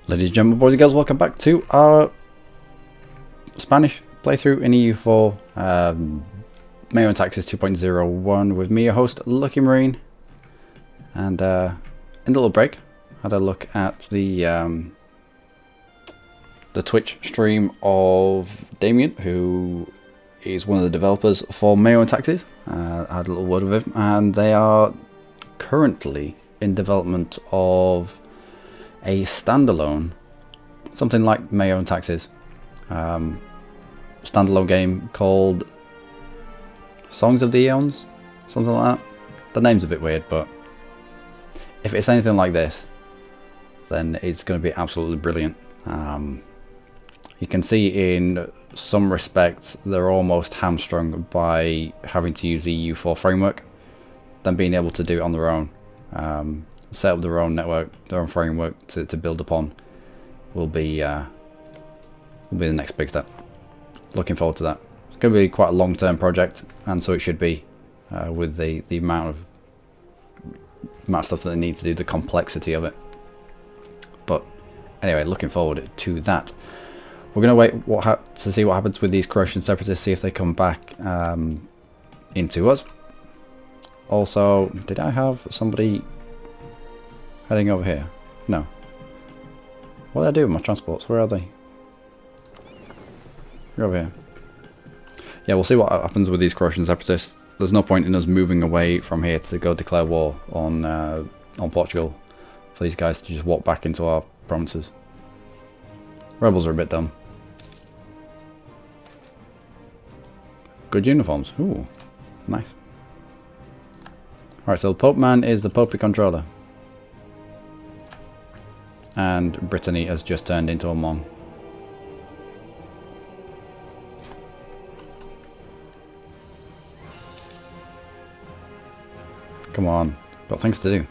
Ladies and gentlemen, boys and girls, welcome back to our Spanish playthrough in EU4 MEIOU and Taxes 2.01 with me, your host, Luckymarine. And in the little break, had a look at the Twitch stream of Damien, who is one of the developers for MEIOU and Taxes. I had a little word with him, and they are currently in development of a standalone, something like MEIOU and Taxes, standalone game called Songs of the Eons, something like that. The name's a bit weird, but if it's anything like this, then it's going to be absolutely brilliant. You can see in some respects they're almost hamstrung by having to use the EU4 framework, than being able to do it on their own. Set up their own network, their own framework to build upon will be the next big step. Looking forward to that. It's going to be quite a long-term project, and so it should be, with the amount of stuff that they need to do, the complexity of it. But anyway, looking forward to that. We're going to wait to see what happens with these Croatian separatists, see if they come back into us. Also, did I have somebody heading over here? No. What did I do with my transports? Where are they? They're over here. Yeah, we'll see what happens with these Croatian separatists. There's no point in us moving away from here to go declare war on Portugal for these guys to just walk back into our provinces. Rebels are a bit dumb. Good uniforms. Ooh, nice. Alright, so the Pope Man is the Popey controller. And Brittany has just turned into a Mon. Come on, got things to do.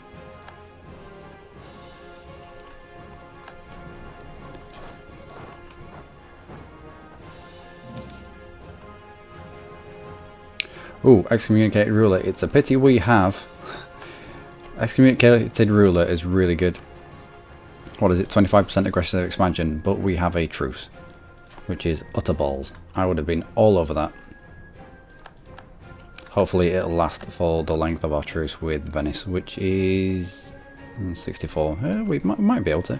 Ooh, excommunicated ruler. It's a pity we have. Excommunicated ruler is really good. What is it? 25% aggressive expansion, but we have a truce, which is utter balls. I would have been all over that. Hopefully it'll last for the length of our truce with Venice, which is 64. We might be able to.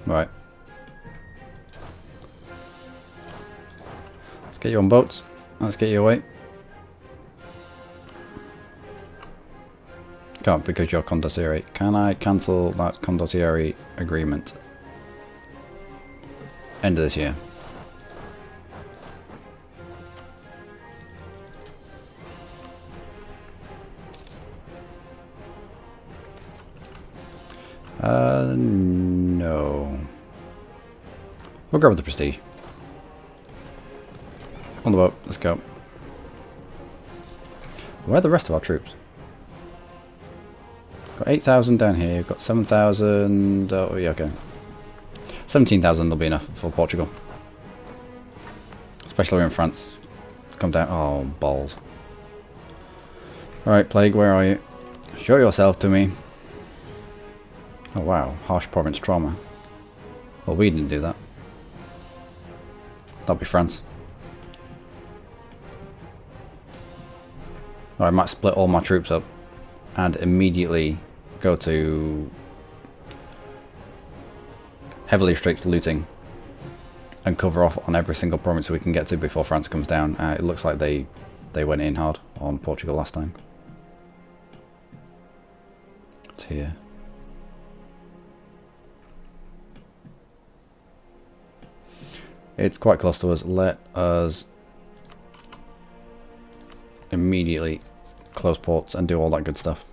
Right. Let's get you on boats. Let's get you away. Can't, because you're condottieri. Can I cancel that condottieri agreement? End of this year. No. We'll grab the prestige. On the boat, let's go. Where are the rest of our troops? Got 8,000 down here, we've got 7,000, oh yeah, okay. 17,000 will be enough for Portugal. Especially when France come down, oh balls. Alright, Plague, where are you? Show yourself to me. Oh wow, harsh province trauma. Well, we didn't do that. That'll be France. Or I might split all my troops up and immediately go to heavily restricted looting and cover off on every single province we can get to before France comes down. It looks like they went in hard on Portugal last time. It's here. It's quite close to us. Let us immediately close ports and do all that good stuff.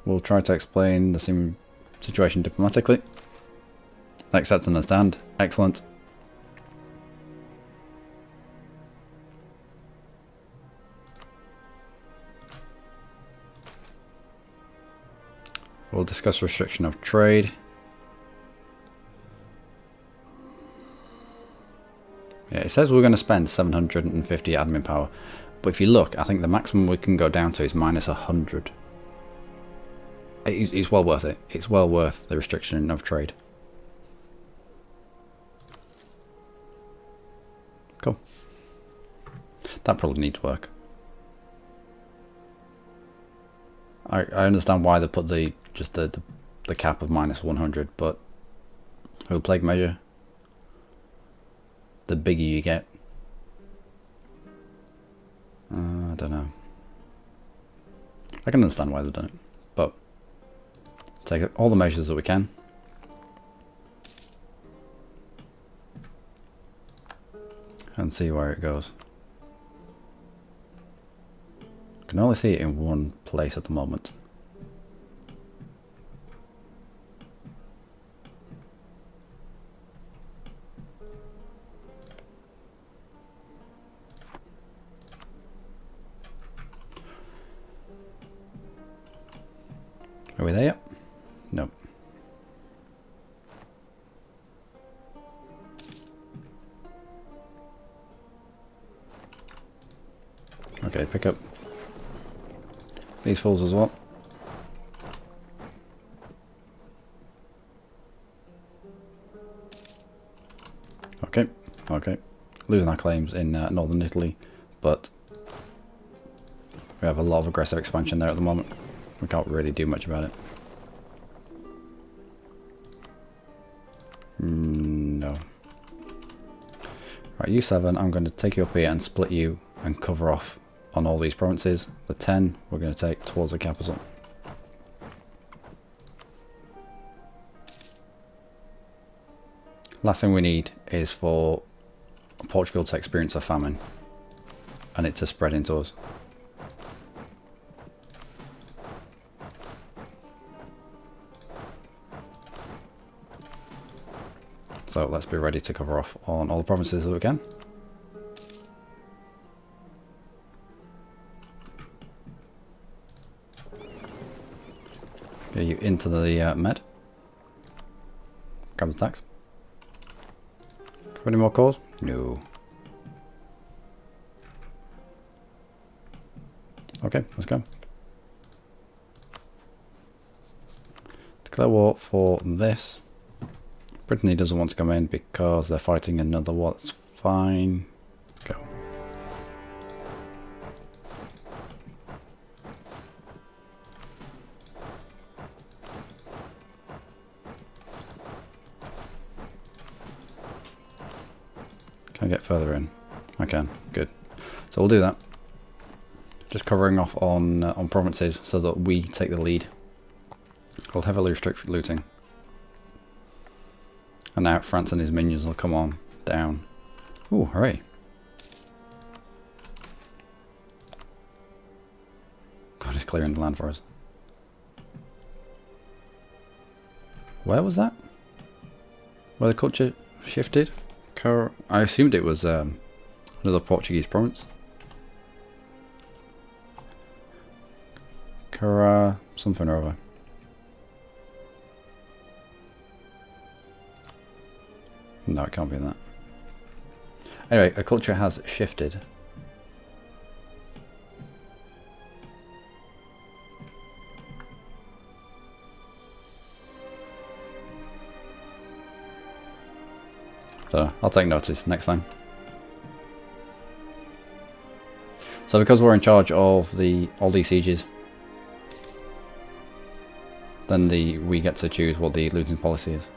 We'll try to explain the situation diplomatically. Accept and understand. Excellent. We'll discuss restriction of trade. Yeah, it says we're going to spend 750 admin power. But if you look, I think the maximum we can go down to is minus 100. It's well worth it. It's well worth the restriction of trade. Cool. That probably needs work. I understand why they put the cap of minus 100, but with plague measure, the bigger you get. I don't know. I can understand why they've done it, but take all the measures that we can. And see where it goes. I can only see it in one place at the moment. Are we there yet? No. Okay, pick up these fools as well. Okay, okay. Losing our claims in northern Italy, but we have a lot of aggressive expansion there at the moment. We can't really do much about it. No. Right, you 7, I'm going to take you up here and split you and cover off on all these provinces. The 10 we're going to take towards the capital. Last thing we need is for Portugal to experience a famine and it to spread into us. So let's be ready to cover off on all the provinces that we can. Get you into the med. Grab the tax. Any more calls? No. Okay, let's go. Declare war for this. Brittany doesn't want to come in because they're fighting another war. That's fine. Go. Can I get further in? I can. Good. So we'll do that. Just covering off on provinces so that we take the lead. We'll heavily restrict looting. And now France and his minions will come on down. Ooh, hooray. God, he's clearing the land for us. Where was that? Where the culture shifted? I assumed it was another Portuguese province. Cara something or other. No, it can't be that. Anyway, a culture has shifted. So I'll take notice next time. So because we're in charge of all these sieges, then we get to choose what the looting policy is.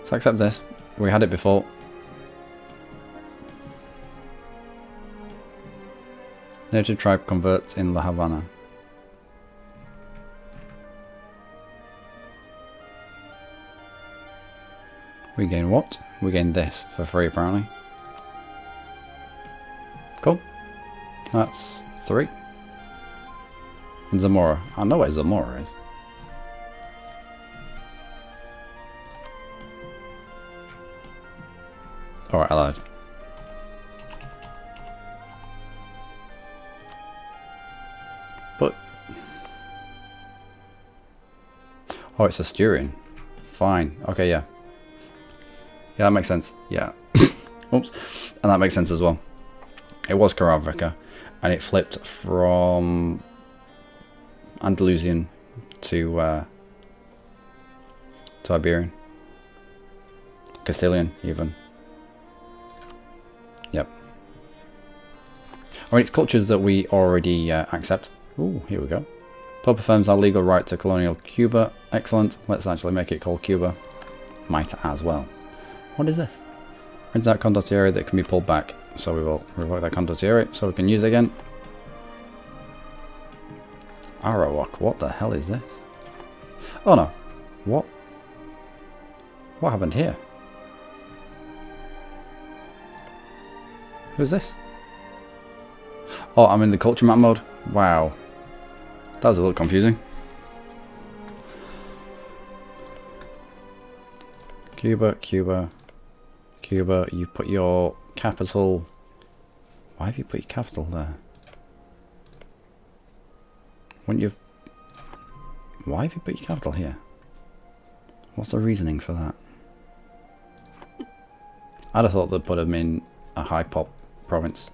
So accept this. We had it before. Native tribe converts in La Havana. We gain what? We gain this for free apparently. Cool. That's 3. And Zamora. I know where Zamora is. Alright, I lied. But... oh, it's Asturian. Fine. Okay, yeah. Yeah, that makes sense. Yeah. Oops. And that makes sense as well. It was Caravaca, and it flipped from Andalusian to Iberian. Castilian, even. Yep. Alright, it's cultures that we already accept. Ooh, here we go. Pope affirms our legal right to colonial Cuba. Excellent. Let's actually make it called Cuba. Might as well. What is this? Prints out condottiere that can be pulled back. So we will revoke that condottiere so we can use it again. Arawak, what the hell is this? Oh no. What? What happened here? Who's this? Oh, I'm in the culture map mode. Wow. That was a little confusing. Cuba, Cuba, Cuba. You put your capital. Why have you put your capital there? Wouldn't you have... Why have you put your capital here? What's the reasoning for that? I'd have thought they'd put them in a high pop province.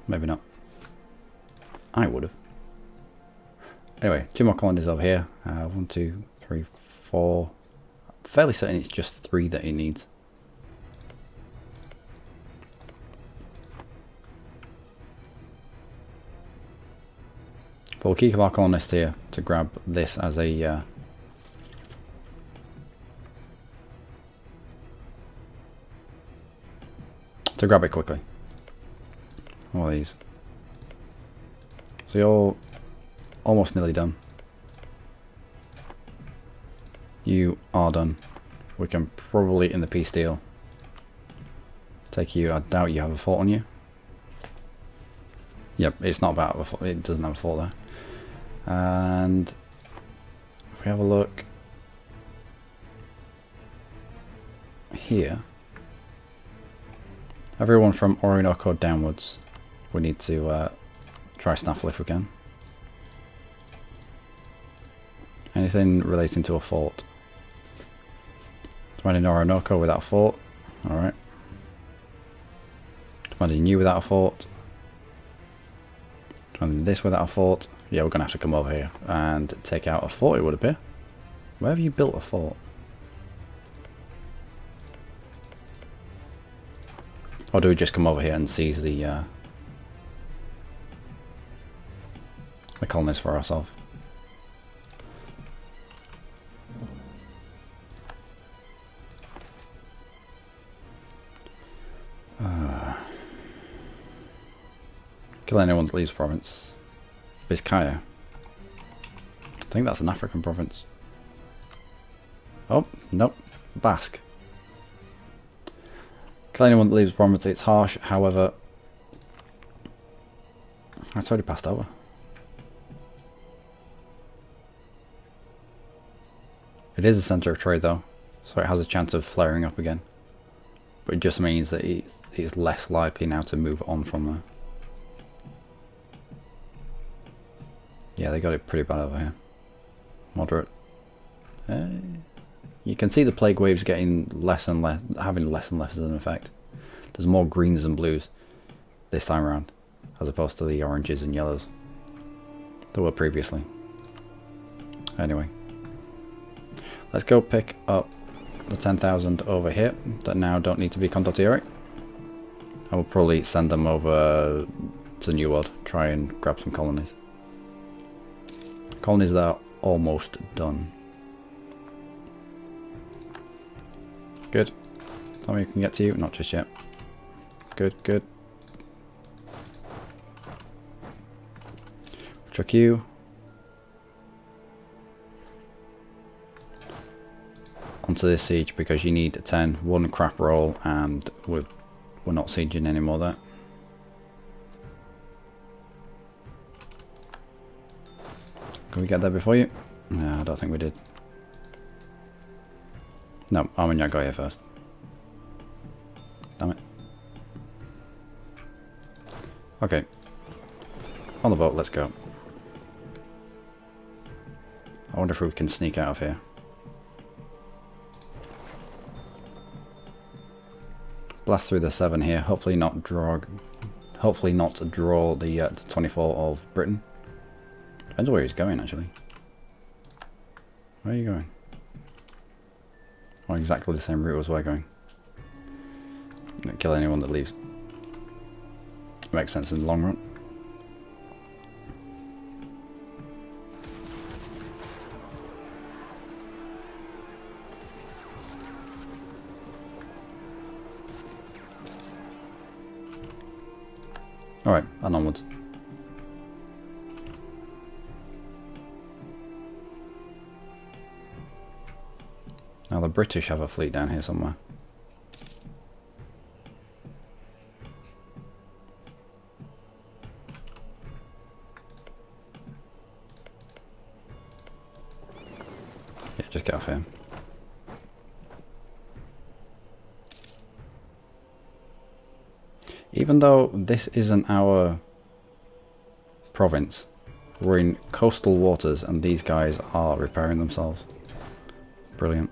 Maybe not. I would have. Anyway, 2 more colonies over here. 1, 2, 3, 4. Fairly certain it's just 3 that he needs. But we'll keep our colonist here to grab this as a to grab it quickly. All these. So you're almost nearly done. You are done. We can probably, in the peace deal, take you. I doubt you have a fort on you. Yep, it's not about a fort. It doesn't have a fort there. And if we have a look here, everyone from Orinoco downwards, we need to try snaffle if we can. Anything relating to a fort. Imagine Orinoco without a fort. Alright. Imagine you without a fort. Imagine this without a fort. Yeah, we're going to have to come over here and take out a fort, it would appear. Where have you built a fort? Or do we just come over here and seize the colonies for ourselves? Kill anyone that leaves province. Vizcaya. I think that's an African province. Oh, nope. Basque. Kill anyone that leaves province. It's harsh, however... It's already passed over. It is a centre of trade though, so it has a chance of flaring up again. But it just means that it's less likely now to move on from there. Yeah, they got it pretty bad over here. Moderate. You can see the plague waves getting less and less, having less and less as an effect. There's more greens and blues this time around, as opposed to the oranges and yellows there were previously. Anyway, let's go pick up the 10,000 over here that now don't need to be condottieri. I will probably send them over to New World, try and grab some colonies. Colonies that are almost done. Good. Tell me we can get to you. Not just yet. Good, good. Chuck you. Onto this siege because you need a 10. 1 crap roll and we're not sieging anymore there. Can we get there before you? No, I don't think we did. No, Armagnac got here first. Damn it. Okay. On the boat, let's go. I wonder if we can sneak out of here. Blast through the 7 here. Hopefully not draw the 24 of Britain. Depends where he's going actually. Where are you going? On exactly the same route as we're going. Don't kill anyone that leaves. Makes sense in the long run. Alright, and onwards. Now the British have a fleet down here somewhere. Yeah, just get off here. Even though this isn't our province, we're in coastal waters and these guys are repairing themselves. Brilliant.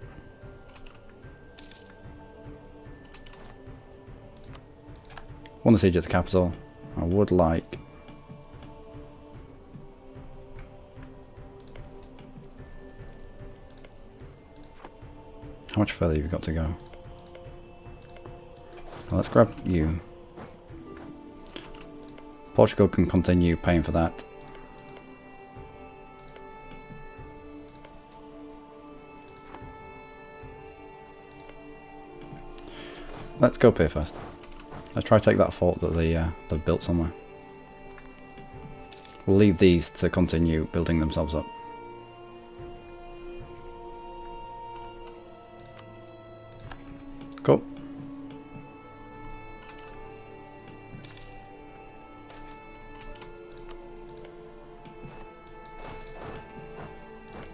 Want to siege at the capital. I would like... How much further have you got to go? Well, let's grab you. Portugal can continue paying for that. Let's go pay first. Let's try to take that fort that they've built somewhere. We'll leave these to continue building themselves up. Cool.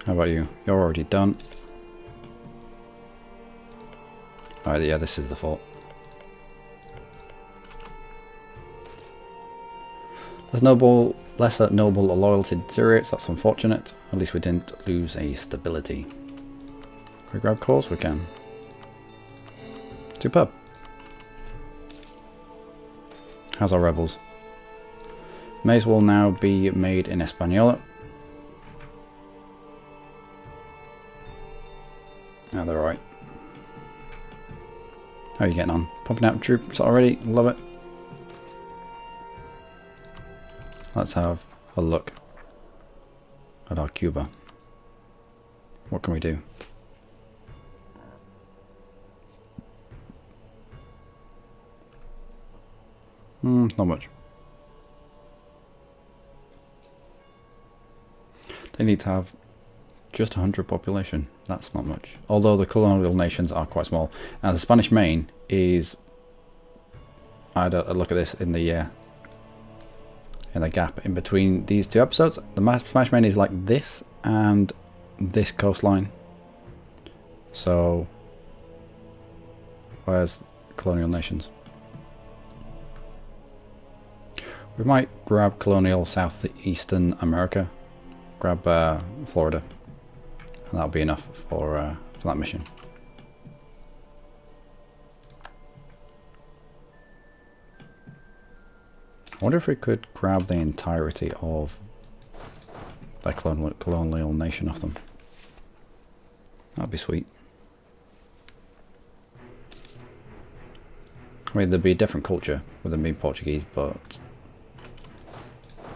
How about you? You're already done. Alright, yeah, this is the fort. There's lesser noble loyalty deteriorates, that's unfortunate. At least we didn't lose a stability. Can we grab cores? We can. Superb. How's our rebels? May as well now be made in Hispaniola. Yeah, they're alright. How are you getting on? Pumping out troops already? Love it. Let's have a look at our Cuba. What can we do? Not much. They need to have just 100 population. That's not much. Although the colonial nations are quite small. Now the Spanish Main is... I had a look at this in the gap in between these two episodes. The Spanish Main is like this and this coastline. So, where's colonial nations? We might grab colonial southeastern America. Grab Florida. And that'll be enough for that mission. I wonder if we could grab the entirety of that colonial nation off them. That'd be sweet. I mean, there'd be a different culture with them being Portuguese, but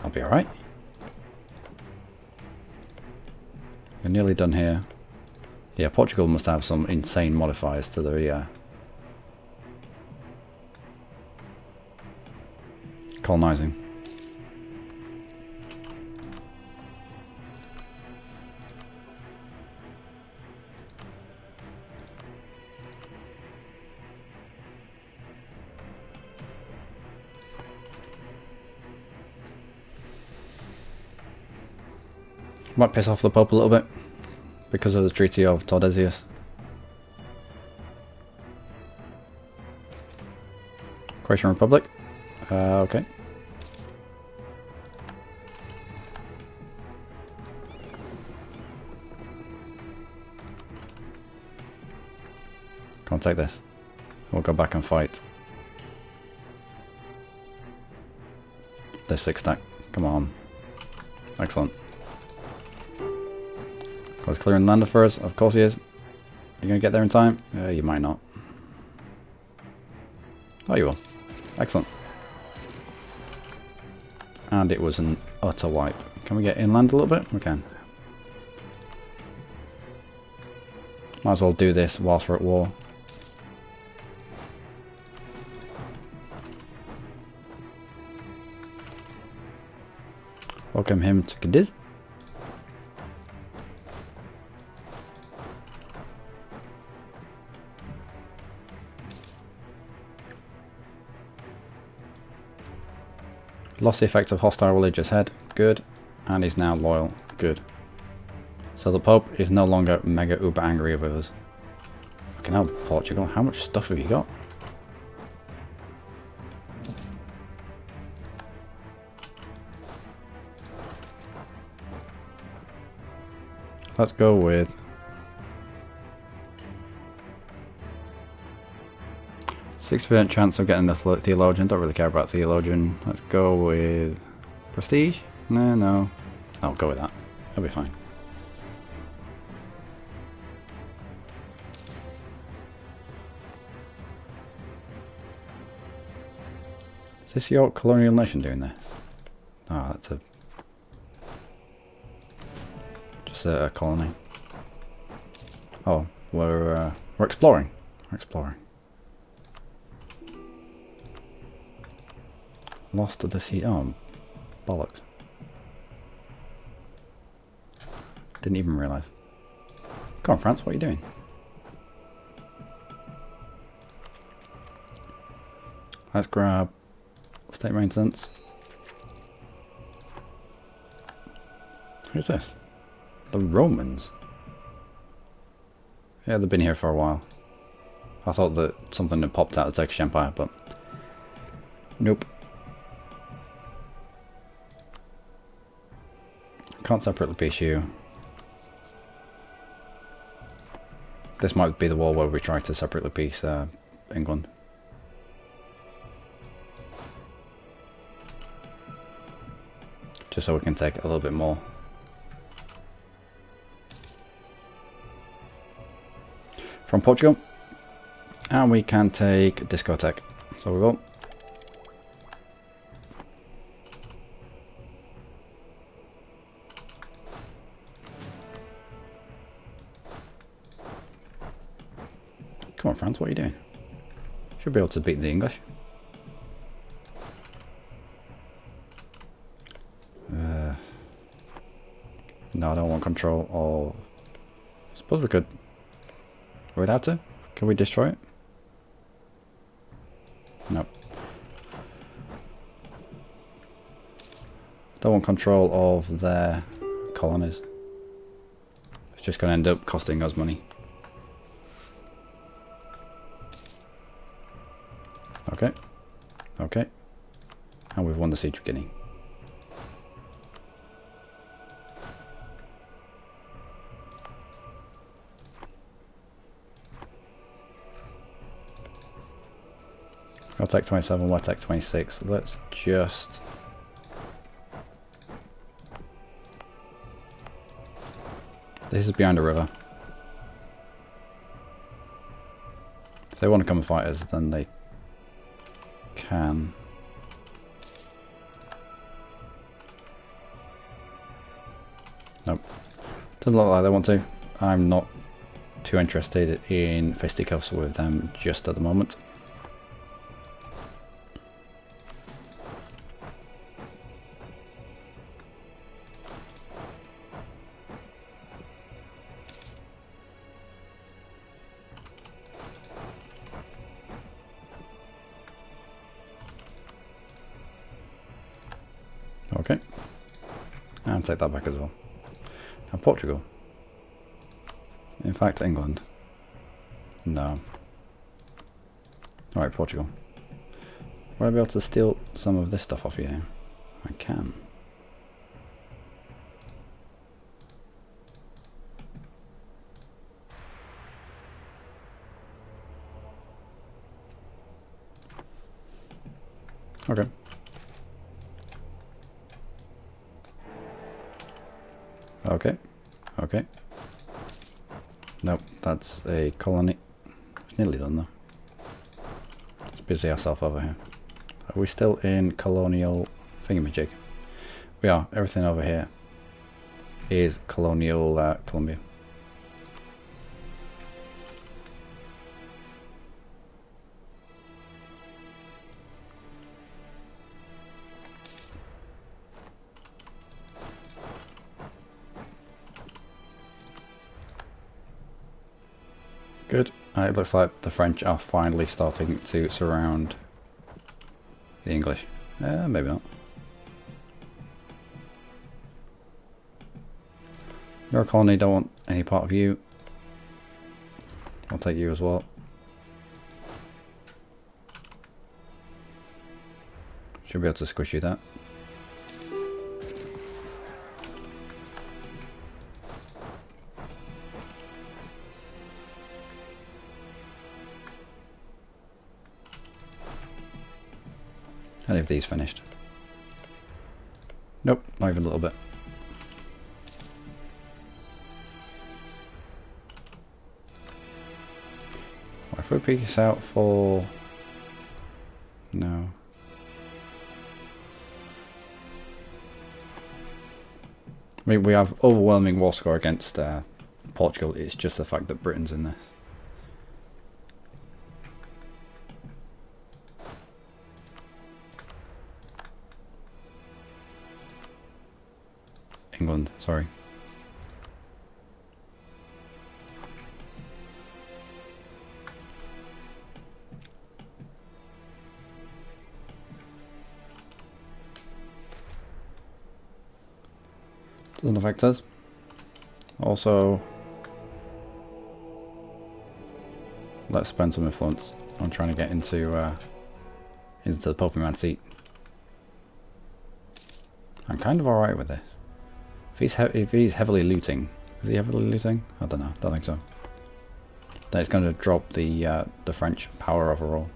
I'll be alright. We're nearly done here. Yeah, Portugal must have some insane modifiers to the colonizing. Might piss off the Pope a little bit because of the Treaty of Tordesillas. Croatian Republic. Okay. Come on, take this. We'll go back and fight this 6 stack. Come on. Excellent. He's clearing the lander for us. Of course he is. You gonna get there in time? You might not. Oh, you will. Excellent. And it was an utter wipe. Can we get inland a little bit? We can. Might as well do this whilst we're at war. Welcome him to Cadiz. Lost the effect of hostile religious head. Good. And he's now loyal. Good. So the Pope is no longer mega uber angry with us. Fucking hell, Portugal. How much stuff have you got? Let's go with 60% chance of getting a theologian. Don't really care about theologian. Let's go with prestige. No. I'll go with that. That'll be fine. Is this your colonial nation doing this? Oh, that's just a colony. Oh, we're exploring. We're exploring. Lost to the sea. Oh, bollocks. Didn't even realise. Come on, France, what are you doing? Let's grab state maintenance. Who's this? The Romans. Yeah, they've been here for a while. I thought that something had popped out of the Turkish Empire, but nope. Can't separately peace you. This might be the war where we try to separately peace England. Just so we can take a little bit more. From Portugal. And we can take discotheque. So we go. Come on, France, what are you doing? Should be able to beat the English. No, I don't want control of... I suppose we could... Are we allowed to? Can we destroy it? No. Don't want control of their colonies. It's just going to end up costing us money. Okay. Okay. And we've won the Siege of Guinea. I'll take 27, we'll take 26. Let's just... This is behind a river. If they want to come and fight us, then they can. Nope. Doesn't look like they want to. I'm not too interested in fisticuffs with them just at the moment. Okay, and take that back as well. Now Portugal. In fact, England. No. Alright, Portugal. Will I be able to steal some of this stuff off you? I can. Okay. Okay. Okay. Nope, that's a colony. It's nearly done though. Let's busy ourselves over here. Are we still in colonial thingamajig? We are. Everything over here is colonial Columbia. Good. It looks like the French are finally starting to surround the English. Maybe not. You're a colony, don't want any part of you. I'll take you as well. Should be able to squish you that. Any of these finished? Nope, not even a little bit. What if we peek this out for... No. I mean, we have overwhelming war score against Portugal. It's just the fact that Britain's in this. England, sorry. Doesn't affect us. Also, let's spend some influence on trying to get into the Pokemon seat. I'm kind of alright with this. If he's heavily looting, is he heavily looting? I don't know. Don't think so. Then it's going to drop the French power overall.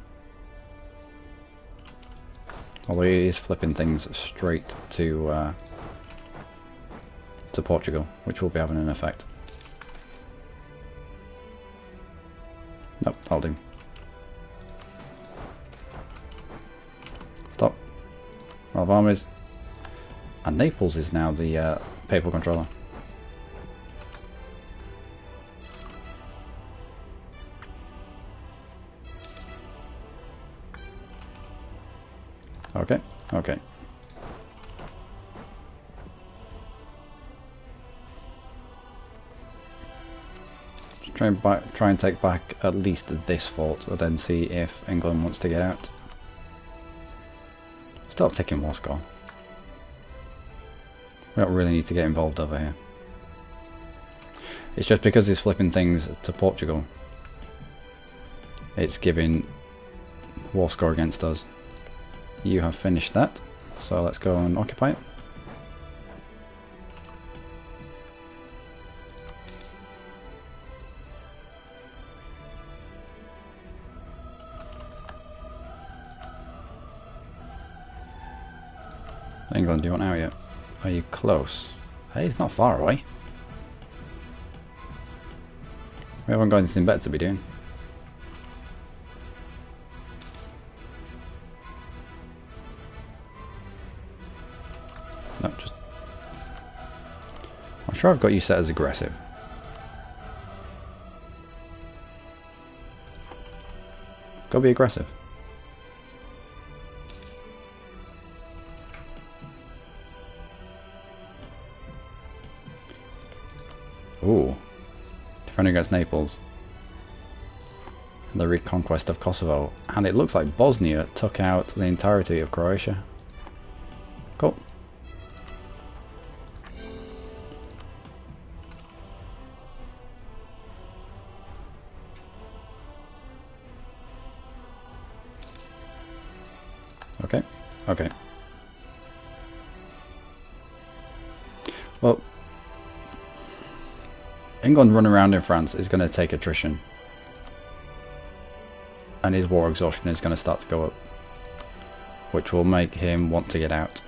Although he is flipping things straight to Portugal, which will be having an effect. Nope, I'll do. Stop. Roll of armies. And Naples is now the papal controller. Okay, okay. Try and take back at least this fort, and then see if England wants to get out. Stop taking war score. We don't really need to get involved over here. It's just because he's flipping things to Portugal. It's giving war score against us. You have finished that, so let's go and occupy it. England, do you want out yet? Are you close? Hey, it's not far away. We haven't got anything better to be doing. No, just... I'm sure I've got you set as aggressive. Go be aggressive. Ooh. Defending against Naples. The reconquest of Kosovo. And it looks like Bosnia took out the entirety of Croatia. Cool. Okay. Okay. Well, England running around in France is going to take attrition. And his war exhaustion is going to start to go up. which will make him want to get out.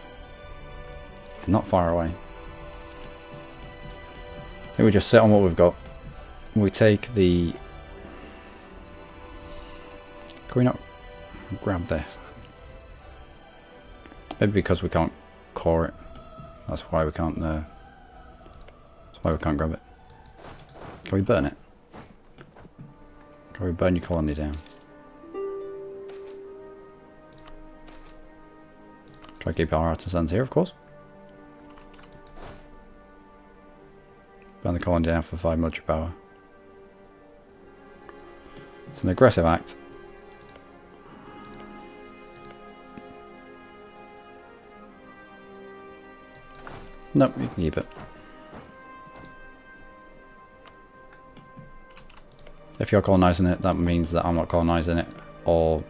Not far away. I think we just sit on what we've got. We take the... Can we not grab this? Maybe because we can't core it. That's why we can't. That's why we can't grab it. Can we burn it? Can we burn your colony down? Try to keep our artisans here, of course. Burn the colony down for 5 military power. It's an aggressive act. Nope, you can keep it. If you're colonising it, that means that I'm not colonising it, or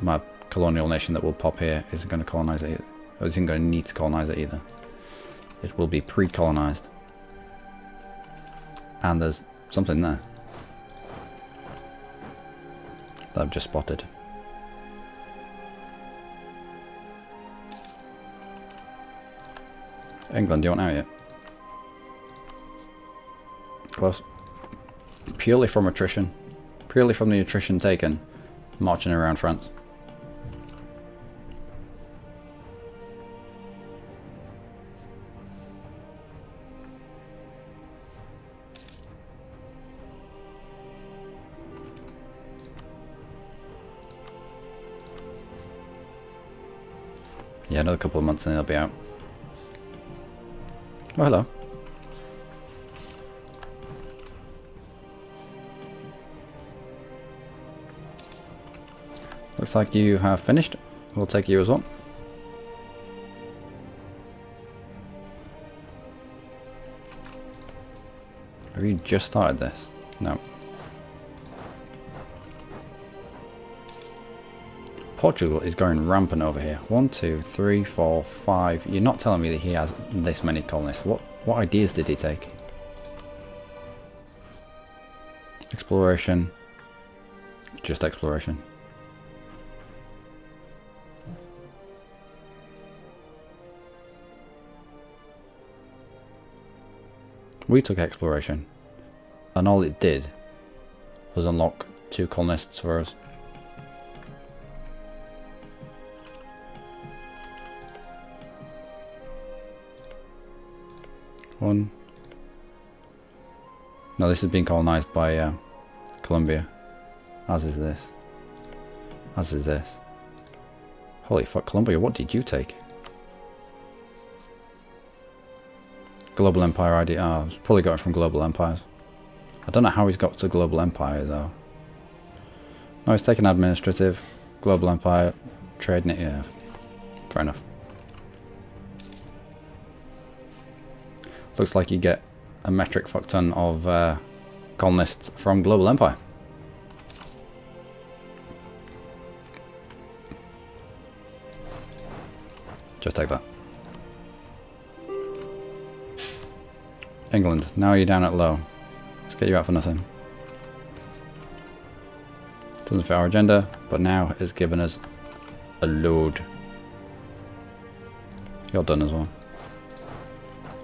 my colonial nation that will pop here isn't going to colonise it either. Or isn't going to need to colonise it either. It will be pre-colonised. And there's something there that I've just spotted. England, do you want out yet? Close. Purely from attrition. Purely from the attrition taken. Marching around France. Yeah, another couple of months and they'll be out. Oh, hello. Looks like you have finished. We'll take you as well. Have you just started this? No. Portugal is going rampant over here. 1, 2, 3, 4, 5. You're not telling me that he has this many colonists. What ideas did he take? Exploration. Just exploration. We took exploration, and all it did was unlock 2 colonists for us. One. No, this has been colonized by Colombia. As is this. As is this. Holy fuck, Colombia, what did you take? Global Empire ID. Oh, he's probably got it from Global Empires. I don't know how he's got to Global Empire though. No, he's taken administrative. Global Empire. Trading it, yeah. Fair enough. Looks like you get a metric fuck ton of colonists from Global Empire. Just take that. England, now you're down at low. Let's get you out for nothing. Doesn't fit our agenda, but now it's given us a load. You're done as well.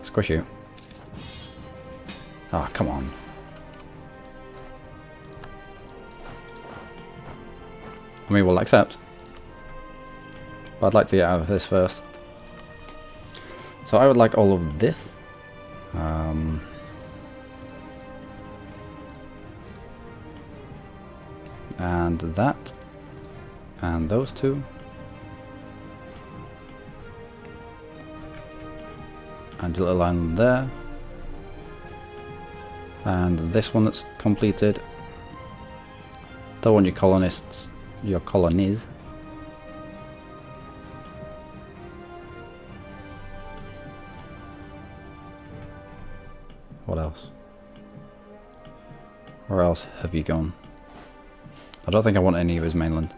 Squish you. Ah, come on. I mean, we'll accept. But I'd like to get out of this first. So I would like all of this. And that. And those 2. And a little island there. And this one that's completed. Don't want your colonists, your colonies. What else? Where else have you gone? I don't think I want any of his mainland.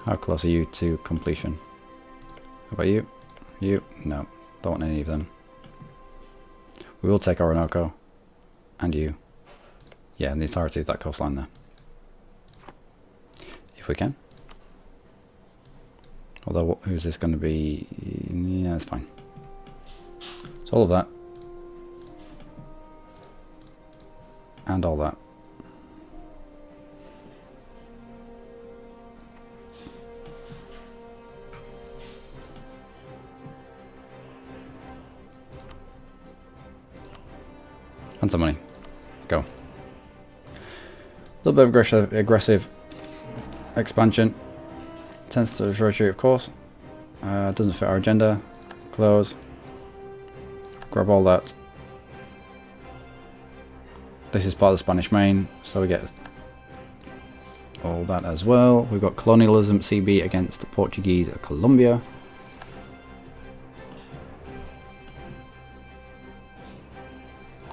How close are you to completion? How about you? You? No, don't want any of them. We will take Orinoco. And you. Yeah, and the entirety of that coastline there. If we can. Although, who's this going to be? Yeah, that's fine. So all of that. And all that. And some money. Go. A little bit of aggressive expansion. Tends to the treasury, of course. Doesn't fit our agenda. Close. Grab all that. This is part of the Spanish Main, so we get all that as well. We've got colonialism CB against the Portuguese of Colombia.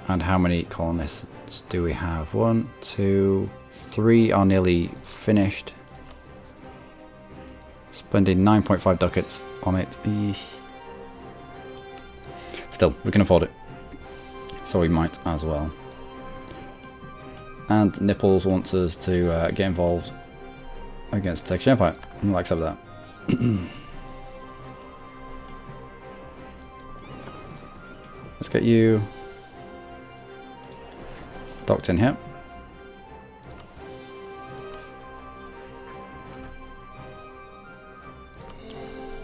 And how many colonists do we have? 1, 2, 3 are nearly finished. Spending 9.5 ducats on it. Eesh. Still, we can afford it. So we might as well. And Nipples wants us to get involved against the Turkish Empire. I'll accept that. Let's get you docked in here.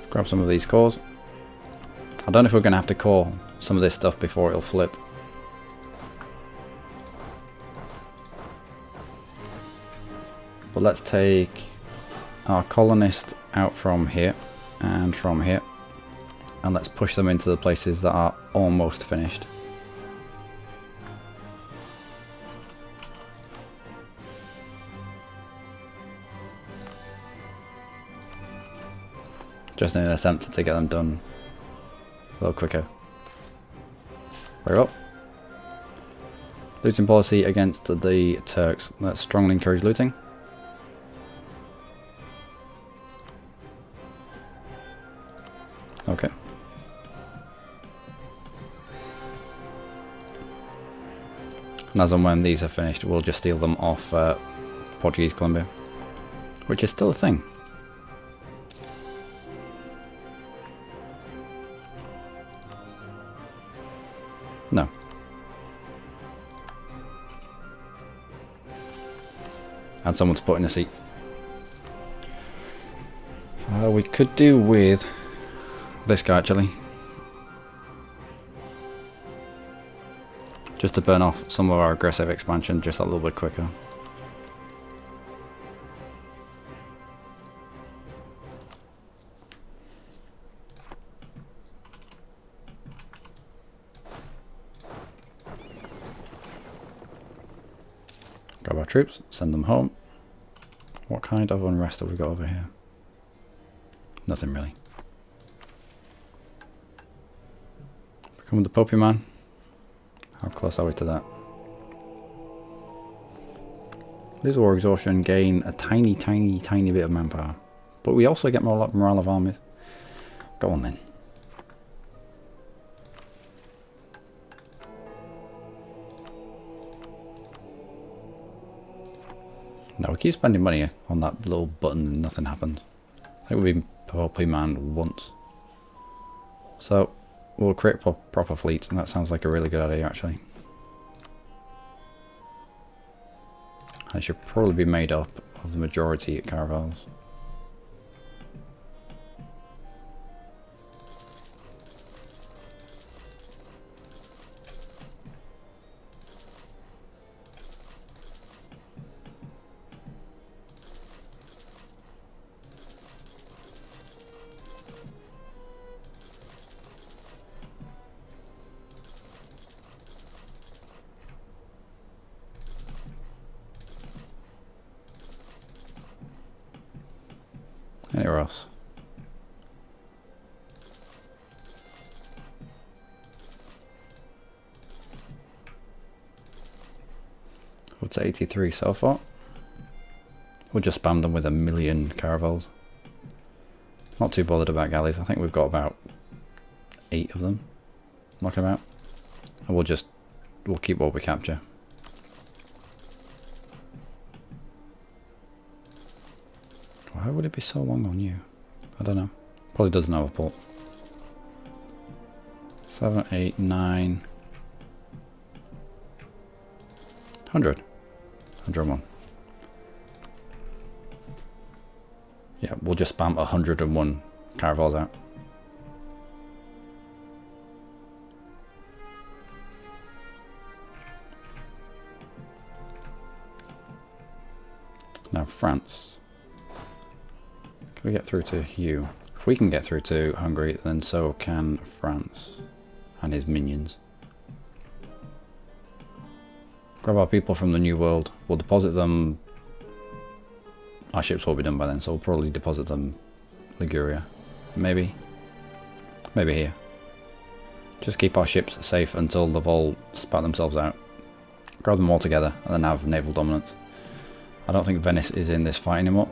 Grab some of these cores. I don't know if we're going to have to core some of this stuff before it'll flip. But let's take our colonist out from here and from here. And let's push them into the places that are almost finished. Just in an attempt to get them done a little quicker. Very well. Looting policy against the Turks. Let's strongly encourage looting. Okay. And as and when these are finished, we'll just steal them off Portuguese Colombia, which is still a thing. No. And someone to put in a seat. We could do with this guy actually. Just to burn off some of our aggressive expansion just a little bit quicker. Grab our troops, send them home. What kind of unrest have we got over here? Nothing really. Become the Popey Man. How close are we to that? Lose war exhaustion, gain a tiny bit of manpower. But we also get more morale of armies. Go on then. No, we keep spending money on that little button and nothing happens. I think we've been Popey Man once. So we'll create a proper fleet, and that sounds like a really good idea actually. It should probably be made up of the majority caravels. Anywhere else? Up to 83 so far. We'll just spam them with 1,000,000 caravels. Not too bothered about galleys. I think we've got about 8 of them knocking about. And we'll keep what we capture. Why would it be so long on you? I don't know. Probably doesn't have a port. 7, 8, 9. 100. 101. Yeah, we'll just spam 101 caravels out. Now France. Can we get through to you? If we can get through to Hungary, then so can France and his minions. Grab our people from the New World. We'll deposit them. Our ships will be done by then, so we'll probably deposit them Liguria. Maybe. Maybe here. Just keep our ships safe until they've all spat themselves out. Grab them all together and then have naval dominance. I don't think Venice is in this fight anymore.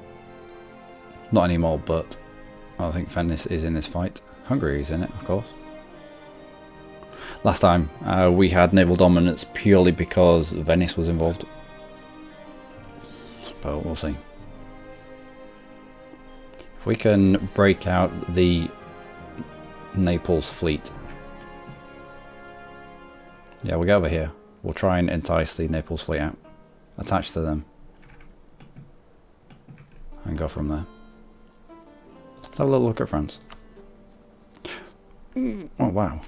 Not anymore, but I don't think Venice is in this fight. Hungary is in it, of course. Last time we had naval dominance purely because Venice was involved. But we'll see. If we can break out the Naples fleet. Yeah, we'll get over here. We'll try and entice the Naples fleet out. Attach to them. And go from there. Let's have a little look at France. Oh, wow.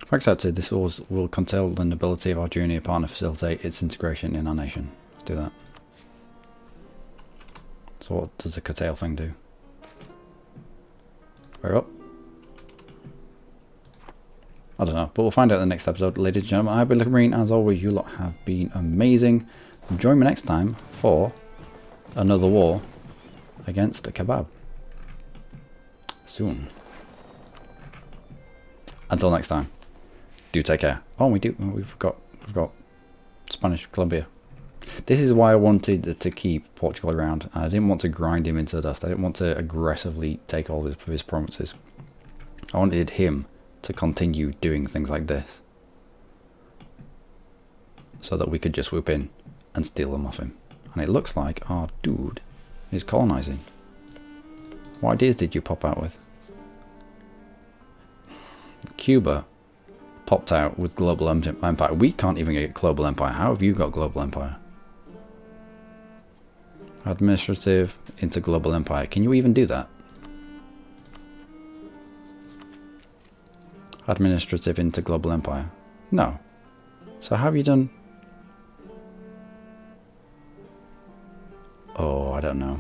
If accepted, this will curtail the ability of our junior partner to facilitate its integration in our nation. Let's do that. So what does the curtail thing do? We're up. I don't know, but we'll find out in the next episode. Ladies and gentlemen, I've been Luckymarine. As always, you lot have been amazing. Join me next time for another war against a kebab. Soon. Until next time, do take care. Oh, we've got Spanish Colombia. This is why I wanted to keep Portugal around. I didn't want to grind him into the dust. I didn't want to aggressively take all of his provinces. I wanted him to continue doing things like this, so that we could just swoop in and steal them off him. And it looks like our dude is colonizing. What ideas did you pop out with? Cuba popped out with global empire. We can't even get global empire. How have you got global empire? Administrative into global empire. Can you even do that? Administrative into global empire. No. So how have you done? Oh, I don't know.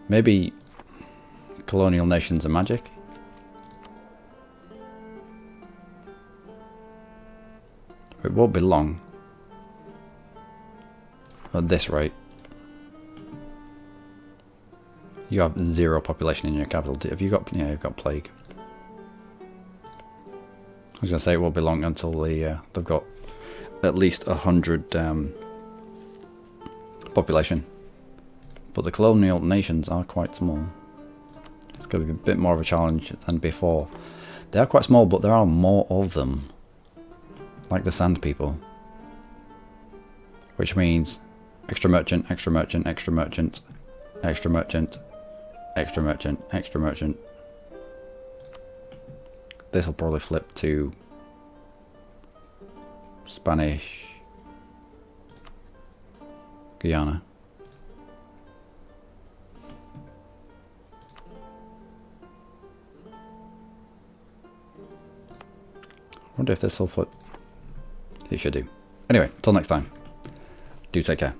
Maybe colonial nations are magic? It won't be long. At this rate. You have 0 population in your capital. Have you got? Yeah, you've got plague. I was going to say it won't be long until they've got at least 100 population. But the colonial nations are quite small. It's going to be a bit more of a challenge than before. They are quite small, but there are more of them. Like the sand people. Which means extra merchant, extra merchant, extra merchant, extra merchant, extra merchant, extra merchant. This will probably flip to Spanish Guyana. I wonder if this will flip. It should do. Anyway, till next time. Do take care.